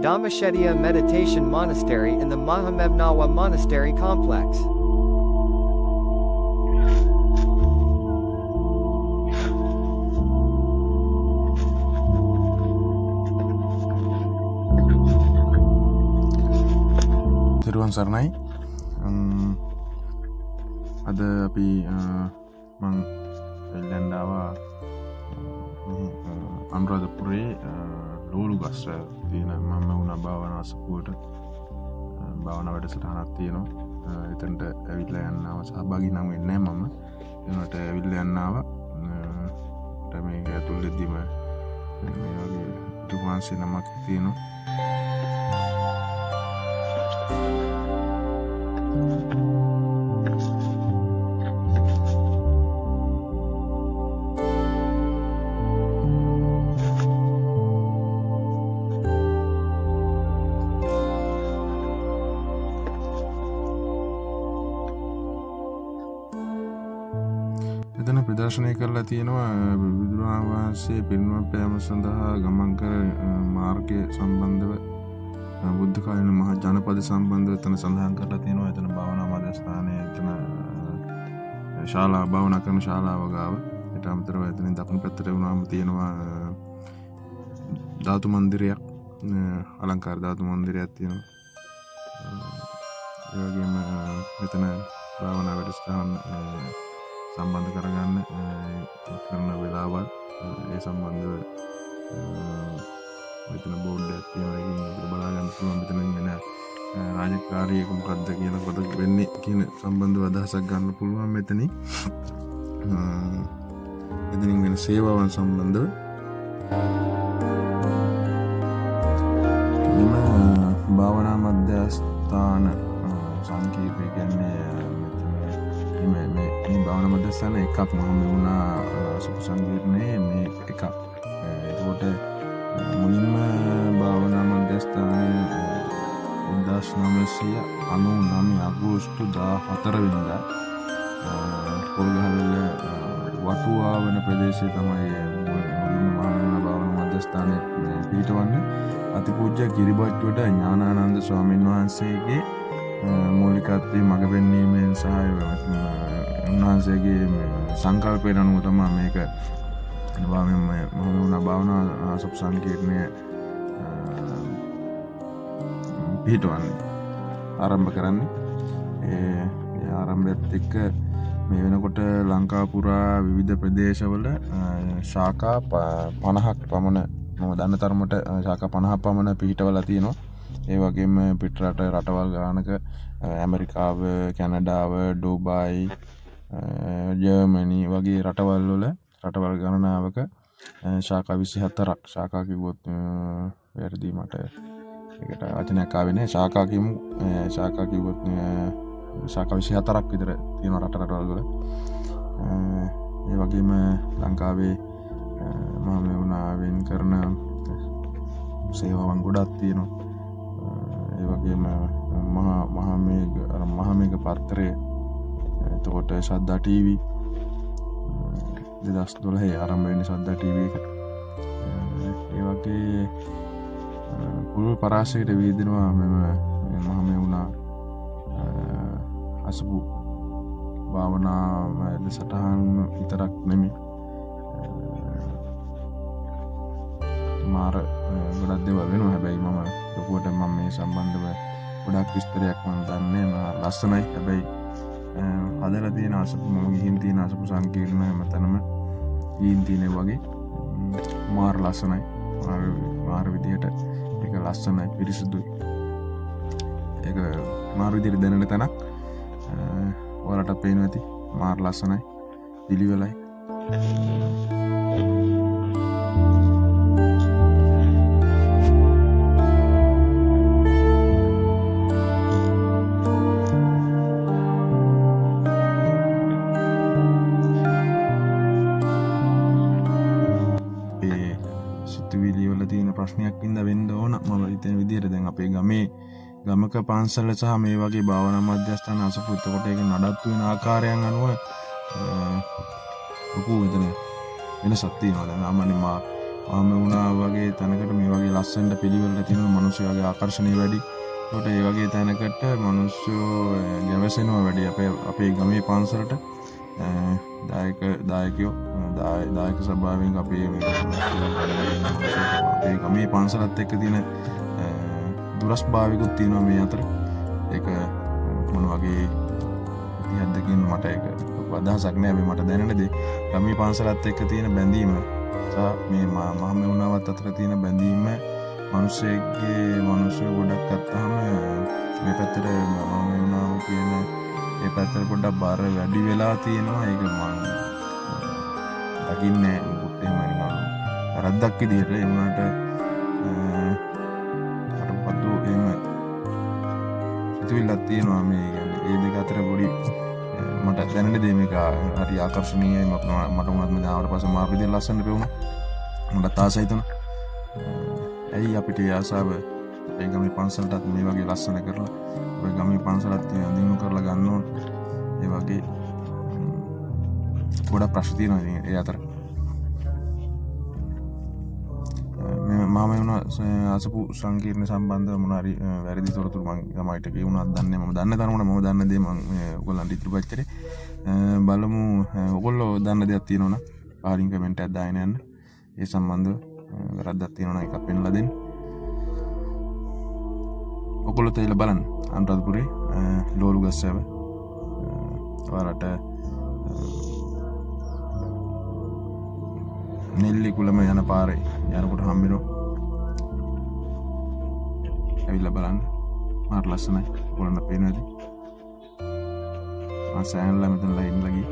Dhammashettiya Meditation Monastery in the Mahamevnawa Monastery Complex. Thiruwan Saranai. Ada අපි මං එල්ලන්න ආවා අනුරාධපුරේ ලෝලු ගස්ස තියෙන මම වුණා භාවනා අසපුවට භාවනා වැඩසටහනක් තියෙනවා. එතනට ඇවිල්ලා යන්න ආවා. සහභාගී නම් වෙන්නේ නැහැ මම. ඒකට ඇවිල්ලා යන්න ආවා. මේක ඇතුළේදීම මේ වගේ දුමාන්සේ නමක් තියෙනවා. එතන ප්‍රදර්ශනය කරලා තියෙනවා බුදුරජාණන් වහන්සේ පිරිනිවන් පෑම සඳහා ගමන් කර මාර්ගය සම්බන්ධව බුද්ධ කාලීන මහා ජනපද සම්බන්ධව එතන සඳහන් කරලා තියෙනවා. එතන භාවනා මධ්‍යස්ථානයේ එතන ශාලා භාවනා කරන ශාලාව ගාව ඊට අමතරව එතනින් දකුණු පැත්තට වුණාම තියෙනවා ධාතු මන්දිරයක්, අලංකාර ධාතු මන්දිරයක් තියෙනවා. ඒ වගේම මෙතන භාවනා වැඩසටහන් සම්බන්ධ කරගන්න කරන වෙලාවල් ඒ සම්බන්ධව මෙතන බෝඩ් එකක් තියෙනවා. ඒකෙන් බලා ගන්න පුළුවන් මෙතනින් වෙන රාජකාරියක මොකක්ද කියලා පොත වෙන්නේ කියන සම්බන්ධව අදහසක් ගන්න පුළුවන් මෙතනින්. එතනින් වෙන සේවාවන් සම්බන්ධව මෙම භාවනා මධ්‍යස්ථාන සංකීර්ණය කියන්නේ මේ භාවනා මධ්‍යස්ථාන එකක් මම වුණා සුඛ සංකීර්ණයේ මේ එකක්. ඒකට මුලින්ම භාවනා මධ්‍යස්ථානයේ 1999 අගෝස්තු 14 වෙනිදා පොල්ගහවෙල වටුවා වෙන ප්‍රදේශයේ තමයි මුලින්ම භාවනා මධ්‍යස්ථානයේ පිහිටවන්නේ. අතිපූජ්‍ය ගිරිබත්ගොඩ ඥානානන්ද ස්වාමීන් වහන්සේගේ මූලිකත්වයේ මඟ පෙන්වීමෙන් සහ උන්වහන්සේගේ සංකල්පයෙන් අනුව තමයි මේක භාවනා සුඛ සංකීර්ණය පිහිටවන්නේ ආරම්භ කරන්නේ. ඒ ආරම්භයත් එක්ක මේ වෙනකොට ලංකාව පුරා විවිධ ප්‍රදේශවල ශාඛා 50ක් පමණ මම දන්න තරමට ශාඛා 50ක් පමණ පිහිටවලා තියෙනවා. ඒ වගේම පිටරට රටවල් ගානක ඇමරිකාව, කැනඩාව, ඩුබායි, ජර්මනි වගේ රටවල් ගණනාවක ශාඛා 24ක් ශාඛා කිව්වොත් වැරදි මට ඒකට වචනයක් ආවේ නැහැ. ශාඛා කිව්වොත් ශාඛා 24ක් විතර තියෙන රටවල් වල. ඒ වගේම ලංකාවේ මම වුණා වෙන් කරන සේවාවන් ගොඩක් තියෙනවා. ඒ වගේම මහමේඝ පත්‍රය, එතකොට ශ්‍රද්ධා ටීවී 2012 ආරම්භ වෙන ශ්‍රද්ධා ටීවී එක. ඒ වගේ පුළුල් පරාසයකට වීදිනවා මෙම මහමෙවුනා අසපු භාවනා වැඩසටහන් විතරක් නෙමෙයි, මාර ගොඩක් දේවල් වෙනවා. හැබැයි මම ලොකුවට මම මේ සම්බන්ධව ගොඩක් විස්තරයක් මම දන්නේ නැහැ. ලස්සනයි. හැබැයි හදලා තියෙන අසපු මම ගිහින් තියෙන අසපු සංකීර්ණ හැමතැනම ගිහින් තියෙන වගේ මාර ලස්සනයි. මාර විදියට ඒක ලස්සනයි, පිරිසුදුයි. ඒක මාර විදියට දැනෙන තැනක් ඔයාලට පේනවා ඇති. මාර ලස්සනයි, පිළිවෙලයි. ප්‍රශ්නයක් ඉඳ වෙන්න ඕන මම හිතන විදිහට. දැන් අපේ ගමක පන්සල සහ මේ වගේ භාවනා මධ්‍යස්ථාන අසපු එතකොට ඒක නඩත්තු වෙන ආකාරයන් අනුව ලොකු වෙනසක් තියෙනවා. දැන් ආම වුණා වගේ තැනකට මේ වගේ ලස්සනට පිළිවෙලට තියෙන මිනිස්සු වගේ ආකර්ෂණීය වැඩි. ඒකට ඒ වගේ තැනකට මිනිස්සු ගැවසෙනවා වැඩි අපේ ගමේ පන්සලට දායකයෝ දායක සභාවෙන් අපේ ගමේ පන්සලත් එක්ක තියෙන දුරස් භාවිකුත් තියෙනවා මේ අතර. ඒක මොන වගේ ඉතිහාසකින් මට ඒක අදහසක් නෑ මේ මට දැනෙන දේ. ගමේ පන්සලත් එක්ක තියෙන බැඳීම සහ මේ මහමෙවුනාවත් අතර තියෙන බැඳීම මිනිස්සු ගොඩක් ගත්තාම මේ පැත්තට මහමෙවුනාව කියන ඒ පැත්තට පොඩ්ඩක් බාර වැඩි වෙලා තියෙනවා. ඒක මම දකින්නේ මොකද එහෙම නිකන් රද්දක් විදිහට ඒ වුණාට අර පොදු එහෙම සිතුවිල්ලක් තියෙනවා මේ කියන්නේ ඒ දෙක අතර පොඩි මට දැනෙන දේ මේක හරි ආකර්ෂණීයයි. මට උනත් මේ ආවට පස්සේ මාර විදිහට ලස්සනට පෙවුණා. මට තාසයි තුන. ඇයි අපිට ඒ ආසාව ඒ ගමේ පන්සලටත් මේ වගේ ලස්සන කරලා ඔය ගමේ පන්සලත් දිනු කරලා ගන්න ඕන. ඒ වගේ ගොඩක් ප්‍රශ්න තියෙනවා ඉතින් ඒ අතර. මම වුණා අසපු සංකීර්ණ සම්බන්ධව මොන හරි වැරදි තොරතුරු මම ළමයිට කියුණාද දන්නේ මම දන්න තරමට මම දන්න දේ මම ඔයගොල්ලන්ට ඉදිරිපත් කරේ. බලමු ඔයගොල්ලෝ දන්න දෙයක් තියෙනවා නම් පාලින් කමෙන්ට් එකක් දාගෙන යන්න. ඒ සම්බන්ධව වැරද්දක් තියෙනවා නම් එකක් පෙන්නලා දෙන්න. ඔයගොල්ලෝ තේල බලන්න අනුරාධපුරේ ලෝලු ගස්සව ඔයාලට නෙල්ලි කුලම යන පාරේ යනකොට හම්බෙනවා. ඇවිල්ලා බලන්න. මාර ලස්සනයි. ඔයාලන්ට පේනවාද? මම සෑහෙනලා මෙතන ලයින් ලගී